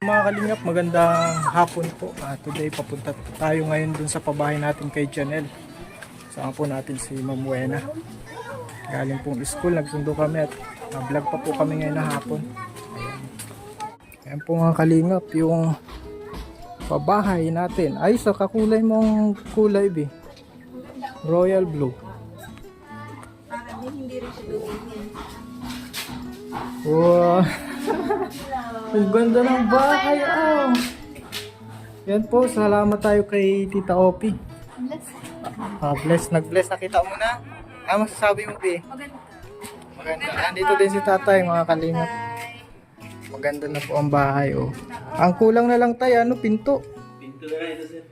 Mga kalingap, magandang hapon po. Today papunta tayo ngayon dun sa pabahay natin kay Janelle. Saan po natin si Ma'am Buena. Galing pong school, nagsundo kami at vlog pa po kami ngayon na hapon. Ayan po mga kalingap, yung pabahay natin. Ay, sa kakulay mong kulay B. Royal Blue. Wow. Ang ganda ng bahay, oh. Yan po, salamat tayo kay Tita Opi. Nag-bless. Nakita mo na? Masasabi mo, B? Maganda. Andito din si tatay, mga kalingap. Maganda na po ang bahay, oh. Ang kulang na lang tayo, pinto. Pinto na lang ito, sir.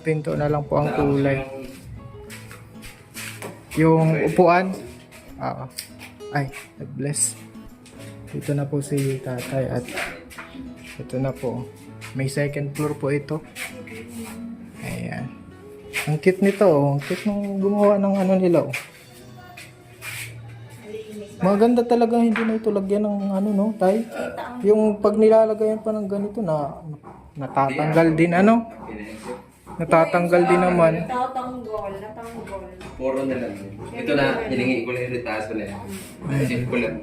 Pinto na lang po ang kulay. Yung upuan. Ay, nag-bless. Dito na po si tatay at ito na po. May second floor po ito. Ayan. Ang cute nito, oh. Ang cute nung gumawa ng ano nila, oh. Maganda talaga, hindi na ito lagyan ng ano, no, tay? Yung pag nilalagayan pa ng ganito na natatanggal din, ano? Natatanggal din naman. Natanggol. Puro na lang. Ito na, hilingi ko lang yung retaso na yan. Kasi ko lang.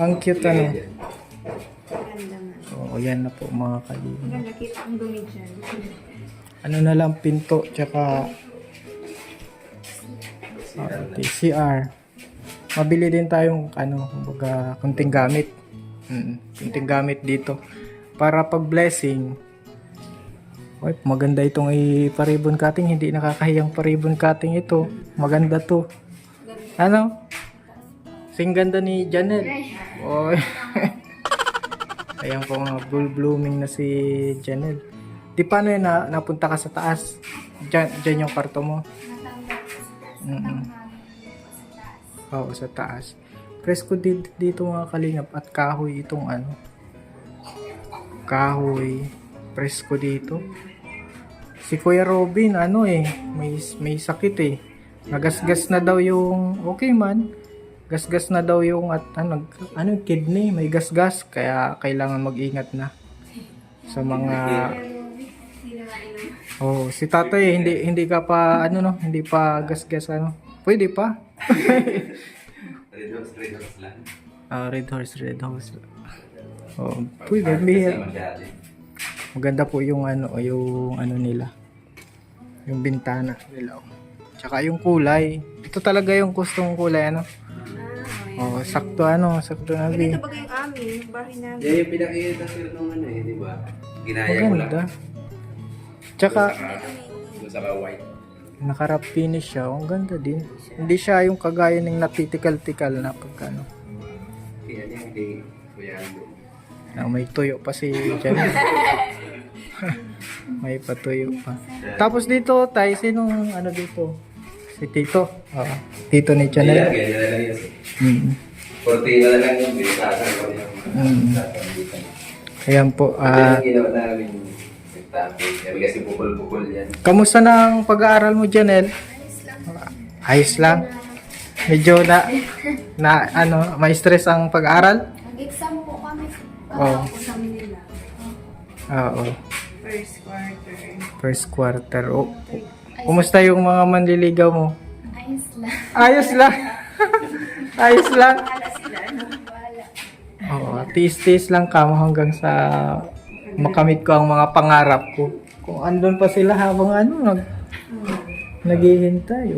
Ang cute, ano? Ganda nga. Oo, yan na po mga kalingap. Ganda, kita ang dumi dyan. Ano na lang, pinto, tsaka CR. Mabili din tayong kumbaga, kunting gamit. Kunting gamit dito. Para pag blessing, maganda itong i-ribbon cutting. Hindi nakakahiyang pa-ribbon cutting ito. Maganda to. Ano? Sing ganda ni Janelle. Oy. Ayan po mga blooming na si Janelle. Di paano yun napunta ka sa taas? Diyan yung kwarto mo? Oo, sa taas. Presko dito mga kalingap at kahoy itong kahoy. Presko dito. Si Kuya Robin, may sakit eh. Nagasgas na daw yung, okay man, gasgas na daw yung kidney, may gasgas, kaya kailangan mag-ingat na sa mga, si tatay, hindi ka pa, hindi pa gasgas, pwede pa. Red horse lang. Red horse. Pwede, maganda po yung nila. Yung bintana nila. Tsaka yung kulay. Ito talaga yung gustong kulay, sakto na Ganito ba yung amin? Bahay namin. Yan yung pinakita sir nung di ba? Ginaya ko lang. Maganda. Tsaka, Sa white. naka-wrap finish siya. Ang ganda din. Hindi siya yung kagaya ng natitikal-tikal na pagkano. Yan hindi kuya. May tuyo pa si Janelle. May patuyo pa. Tapos dito, tayo, sinong dito? Si Tito. Tito ni Janelle. Ganyan na lang yun. Cortina na lang yung binitasan ko yung Ayan po. yung ginawa namin kami kasi pukul-pukul yan. Kamusta na ang pag-aaral mo, Janelle? Ayos lang. Medyo may stress ang pag-aaral? Nag-exam po kami. Oo. Sa Manila. Oo. First quarter. Kumusta yung mga manliligaw mo? Ayos lang. Ayos lang. Ayos lang. Wala sila. Wala. Oo, tiis-tiis lang kamo hanggang sa makamit ko ang mga pangarap ko. Kung andun pa sila habang naghihintay.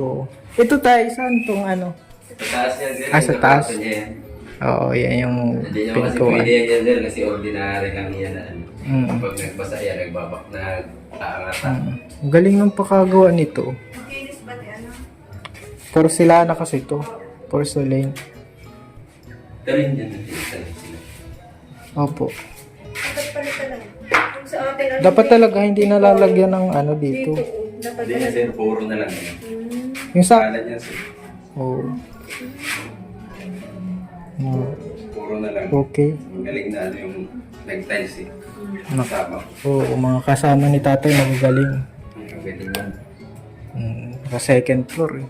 Ito tayo, saan tong Sa taas yan sir. Sa taas. Yung yan. Oo, yan yung Hindi nyo kasi pintuan. pwede yan sir kasi ordinary lang yan na Pag nagbasa yan, nagbabak na kaangatan. Ang galing ng pakagawa nito. Makinis ba Porcelana kasi ito. Porcelain. Galing yan sila. Opo. Dapat palitan lang. Kung sa atin, Dapat talaga hindi nalalagyan ng dito. Dapat Hindi na sir, puro na lang yan. Yung sa... Kala niya sir, Oo. puro na lang. Okay. Galing na yung nag-tiles eh. Kasama. Oo, mga kasama ni tatay magagaling. Galing man. Sa second floor.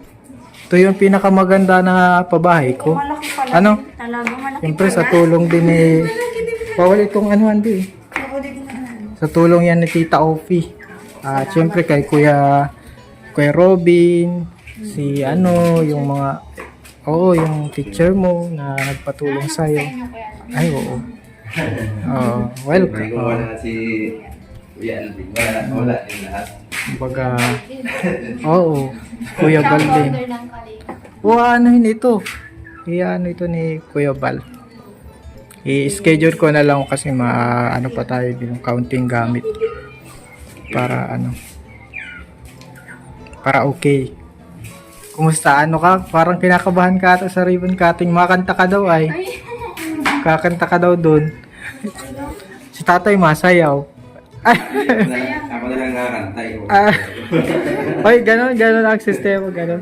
Ito yung pinakamaganda na pabahay ko. malaki pala. Ano? Talaga malaki Siyempre pala. sa tulong din ni... Bawal itong Andy. Ako din Sa tulong yan ni Tita Ofi. At syempre kay Kuya Robin, si yung mga, yung teacher mo na nagpatulong sa'yo. Ay, oo. Welcome. Wala si Kuya Alvin. Wala din lahat. Kumbaga, Kuya Bal din. Anuhin ito. Ito ni Kuya Bal. I-schedule ko na lang kasi pa tayo yung counting gamit. Para para okay. Kumusta? Ka? Parang kinakabahan ka ata sa ribbon cutting. Makanta ka daw ay. Kakanta ka daw doon. Si tatay masayaw. Ako na lang nakakantay. Ay, gano'n ang sistema, gano'n.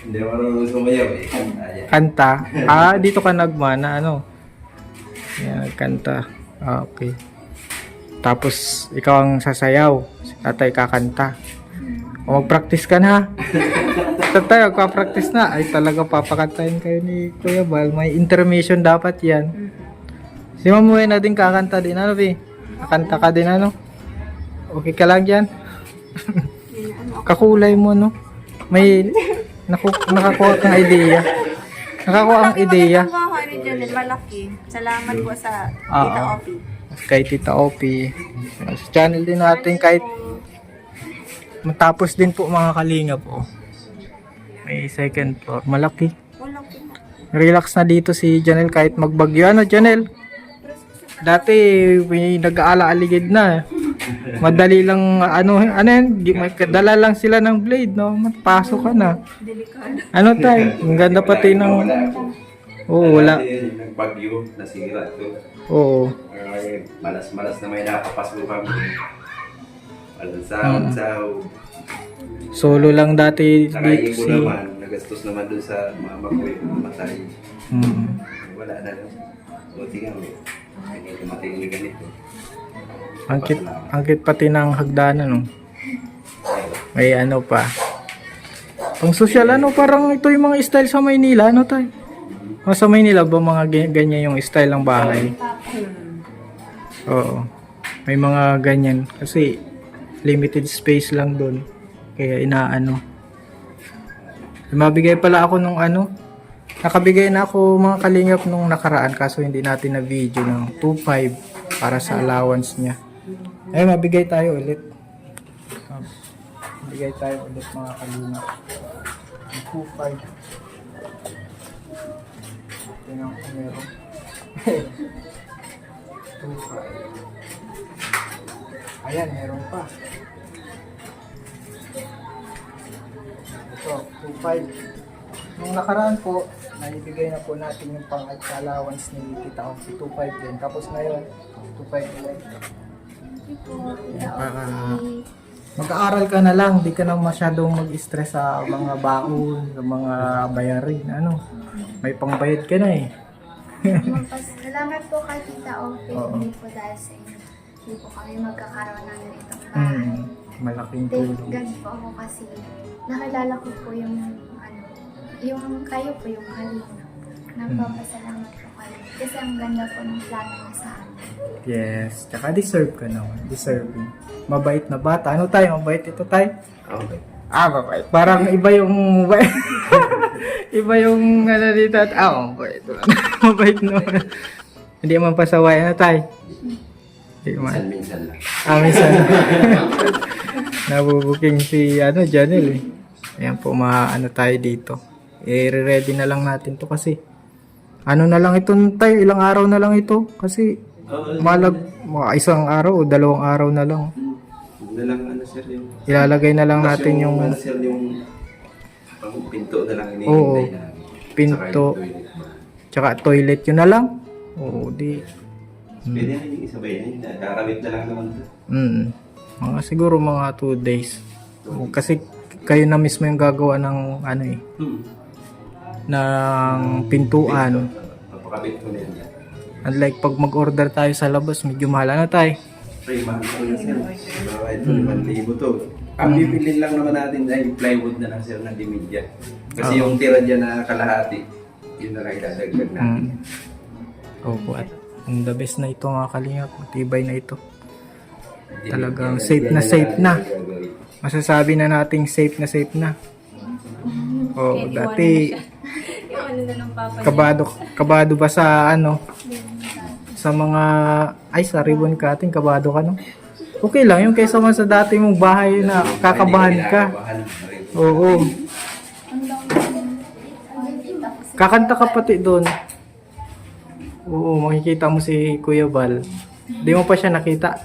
Hindi ako marunong sumayaw eh. Kanta. Dito ka nagmana, Yan, kanta. Okay. Tapos, ikaw ang sasayaw. Si tatay kakanta. O mag-practice ka na. Tatay, magpa-practice na. Ay, talaga papakantayin kayo ni Kuya Bal. May intermission dapat yan. Si Mamuhay na din kakanta din, Pi? Kakanta ka din, Okay ka lang dyan? Kakulay mo, May nakakuha kang ideya. Nakakuha ang ideya. Malaki. Salamat po sa Tita Opi. Kay Tita Opi. Sa channel din natin kahit matapos din po mga kalinga po. May second floor. Malaki. Relax na dito si Janelle kahit magbagyo. Janelle? Dati may nag-aala-aligid na. Madali lang, dala lang sila ng blade, Magpasok ka na. Tayo? Ang ganda pati ng... wala. Nagbagyo, nasira ito. Oo. Malas-malas na may napapasok kami. Walang sahod. Solo lang dati Nakaibo naman, nagastos naman dun sa mama ko yung mamatay. Wala na lang. Buti nga, hindi dumating yung ganito. Angkit pati ng hagdanan, May pa. Pang social, parang ito yung mga style sa Maynila, tayo? Sa Maynila ba mga ganyan yung style ng bahay? Oo. May mga ganyan. Kasi limited space lang doon. Kaya Mabigay pala ako nung nakabigay na ako mga kalingap nung nakaraan kaso hindi natin na video ng 2.5 para sa allowance niya. Ay, mabigay tayo ulit. Mabigay tayo ulit mga kalingap. 2.5. Tingnan ko meron. 2.5. Ayan, meron pa. Ito, 2.5. Nung nakaraan po, naibigay na po natin yung pang-allowance ni Tita Ofi, 2.5 din. Tapos ngayon, 2.5 ulit. Mag-aaral ka na lang, di ka na masyadong mag-stress sa mga baon, sa mga bayarin. May pangbayad ka na eh. Salamat po kay Tita Ofi. Hindi po dahil sa inyo. Hindi po kami magkakaroon ng itong bahay. Malaking Thank tulong. God po ako kasi nakilala ko po yung kayo po yung kalina. Nagpapasalamat po kayo. Kasi ang ganda po ng plano mo sa amin. Yes, tsaka deserve ka naman. Deserving. Mabait na bata. Mabait ito tayo? Okay. Mabait. Parang iba yung mabait. Iba yung dito at mabait. Mabait naman. Hindi man pasaway. Tayo? Hindi man. Minsan lang. Minsan. Nabubuking si Janelle eh. Ayan po tayo dito. I-ready na lang natin to kasi na lang ito tayo, ilang araw na lang ito kasi isang araw o 2 araw na lang. Na lang sir yung Ilalagay na lang natin yung sir yung pinto na lang Oo. hinihintay namin. Pinto. Saka yung toilet. Tsaka toilet yun na lang. Di. Pwede na yung isabay na. Kakabit na lang naman ito. Mga siguro mga 2 days. Kasi kayo na mismo yung gagawa ng ng pintuan. Papakabit ko na yan. Unlike pag mag-order tayo sa labas, medyo mahal tayo. Ay, mahal ko na sir. Ito 5,000 to. Ang bibilin lang naman natin ay plywood na lang sir na dimidya. Kasi yung tira dyan na kalahati, yun na lang idadagdag natin. Opo. At Ang the best na ito mga kalingap. Matibay na ito. Hindi, Talagang hindi, safe hindi, na safe na. gagawin. Masasabi na nating safe na. Oh, dati Yung ano na ng papa niya. kabado ba sa ano? Sa mga sa ribbon cutting, kabado ka no? Okay lang yung kaysa man sa dati mong bahay na kakabahan ka. Kinakabahan. Oo. Kakanta ka pati doon. Oo, makikita mo si Kuya Bal. Di mo pa siya nakita.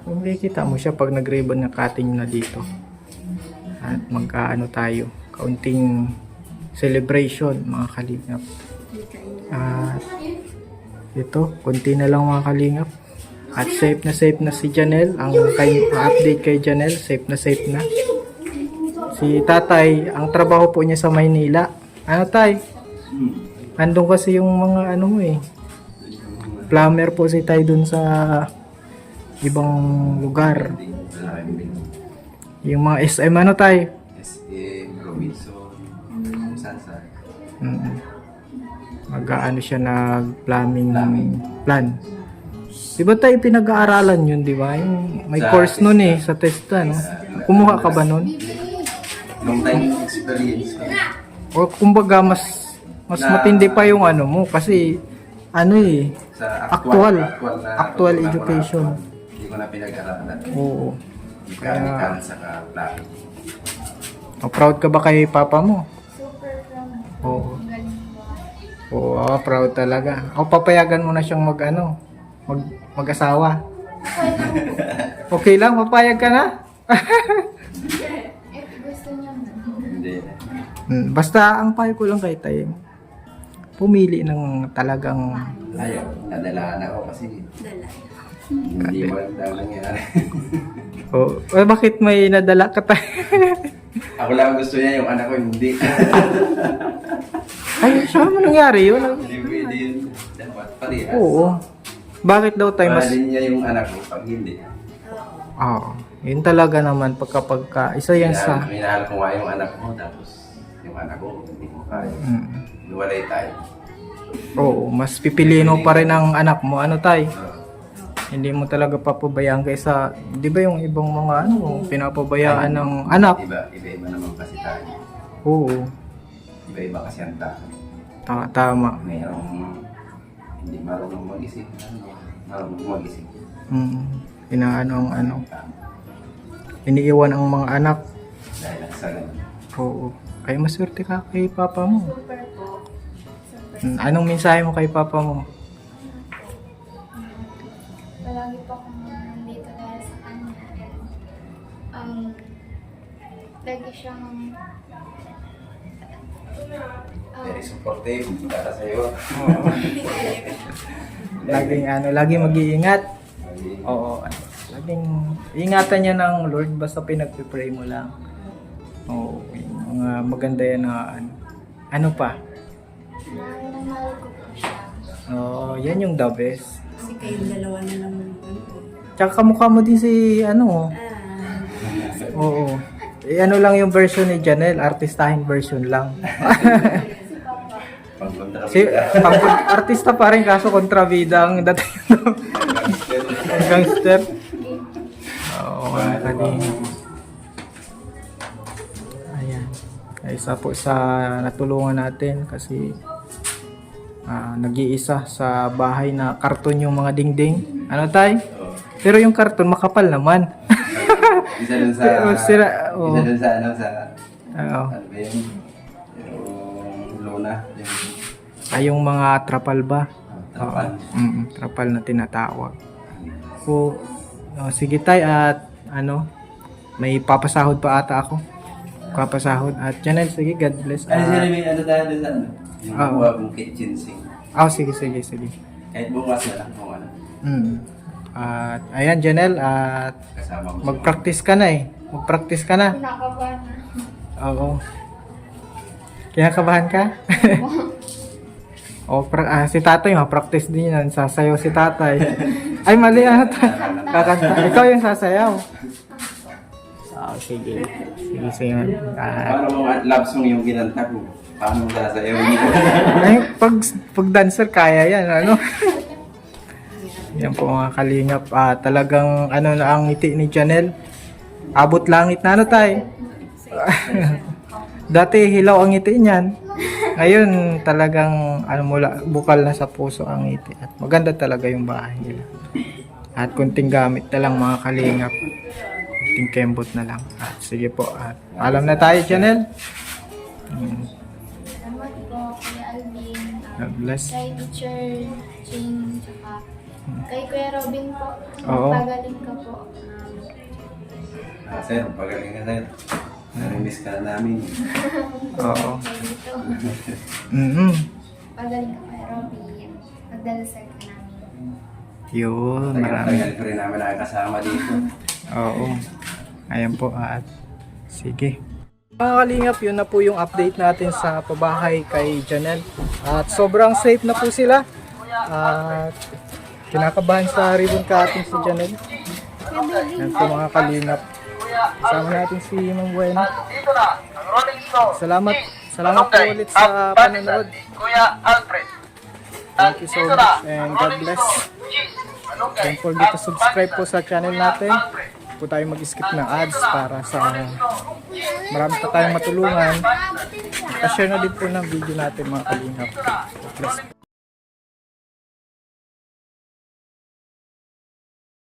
Makikita mo siya pag nag-ribbon ng cutting na dito. At magkaano tayo. Kaunting celebration mga kalingap. At ito, konti na lang mga kalingap. At safe na si Janelle. Ang update kay Janelle, safe na. Si tatay, ang trabaho po niya sa Maynila. Ano tay? Andun kasi yung mga ano mo plumber po si tay dun sa ibang lugar. Yung mga SM ano tay? SM, Robinson, Sansa. Mag-ano siya nag-plumbing plan. Di ba tayo pinag-aaralan yun, di ba? Yung may Sa course nun testa. sa testa, no? Kumuha ka ba nun? Long time experience. O kumbaga mas matindi pa yung ano mo kasi ano Sa Actual na education. Hindi ko na pinag-aralan. Oo. Mechanical saka plumbing. Proud ka ba kay papa mo? Super proud. Oo. Ang galing po. Oo, proud talaga. O papayagan mo na siyang mag-asawa. Okay lang, papayag ka na? Gusto niya na. Hindi. Basta ang payo ko lang kay Tay, pumili ng talagang Ayaw. Nadalaan ako kasi Dala. hindi mo alam daw nangyari. bakit may nadala ka tayo? Ako lang ang gusto niya, yung anak ko hindi. Ay, saan mo nangyari yun? Hindi pwede yun. Dapat parehas. Oo. Bakit daw tayo mas... Mahalin niya yung anak ko pag hindi. Oo. Yun talaga naman pagka isa yan sa... Minahal ko nga yung anak mo, tapos yung anak ko hindi mo kaya. Iwalay tayo. Oo, mas pipiliin mo pa rin ang anak mo. Ano tay? Hindi mo talaga papabayaan kaysa... Di ba yung ibang mga pinapabayaan ng anak? Iba-iba naman kasi tayo. Oo. Iba-iba kasi ang tao. Tama. Mayroong hindi marunong mag-isip. Marunong mag-isip. Inaano ang iniiwan ang mga anak. Dahil sa ganun. Oo. Kaya maswerte ka kay papa mo. Super po. Super. Anong mensahe mo kay papa mo? Palagi po akong nandito dahil sa kanya. Lagi siyang Very supportive para sa iyo. Laging mag-iingat. Oo. Laging ingatan niya ng Lord basta pinagpipray mo lang. Oo. Yung mga maganda yan na ano pa. mahal ko po siya. Oo, yan yung the best. Kasi kayong dalawa na lang naman. Tsaka kamukha mo din si Oo. Ano lang yung version ni Janelle, artistahin version lang. Pagkontra Si artista pa rin kaso kontrabida ang dating ng gangster. Oo, mga kalinga. Ayan. Isa po sa natulungan natin kasi nag-iisa sa bahay na karton yung mga dingding. Ano tay? Pero yung karton makapal naman. Isa dun sa... Pero sira, oo. Isa dun sa ano Oo. ano ba yun? Yung luna. Yung mga trapal ba? Trapal. Trapal na tinatawag. Sige tay at may papasahod pa ata ako. Papasahod at Janelle, sige, God bless. Ano sila may ano tayo dun sa ano? Yung Oo. buwa kong kitchen sink. Sige. Kahit bukas na lang kung ano. At ayan Janelle, at Kasama mo. mag-practice ka na Mag-practice ka na. Kinakabahan na. Oo. Kinakabahan ka? Si tatay, practice din yan. Sasayaw si tatay. Ay, mali ata. Kakanta. Ikaw yung sasayaw. Sige. Sige, sige. Paano mo love song yung kinanta ko? Paano mo sasayawin niyo? Ay, pag dancer, kaya yan, ano? Yan po mga kalingap. Talagang, ano na ang ngiti ni Janelle. Abot langit na, ano tay? Dati, hilaw ang ngiti niyan. Ngayon, talagang, ano mula, bukal na sa puso ang ngiti. At maganda talaga yung bahay nila. At kunting gamit na lang mga kalingap. Kunting kembot na lang. Sige po. Alam na tayo, Janelle. Salamat po, Kuya Alvin. God bless. Kay Teacher Ching, tsaka kay Kuya Robin po. Oo. Pagaling ka po. Sir, pagaling ka sir. Nami-miss ka namin. Oo. Kay dito. Pagaling ka, Kuya Robin. Magdalasal ka namin. Yun, marami. Tagal ko rin namin nakakasama dito. Oo. Ayan po. At sige. Mga kalingap, yun na po yung update natin sa pabahay kay Janelle. At sobrang safe na po sila. At kinakabahan sa ribbon cutting si Janelle. Yan po mga kalingap. Kasama natin si Ma'am Buena. Salamat po ulit sa panonood. Thank you so much and God bless. Don't forget to subscribe po sa channel natin. Po tayo mag-skip ng ads para sa marami pa tayong matulungan. Share na din po ng video natin mga kalingap. God bless.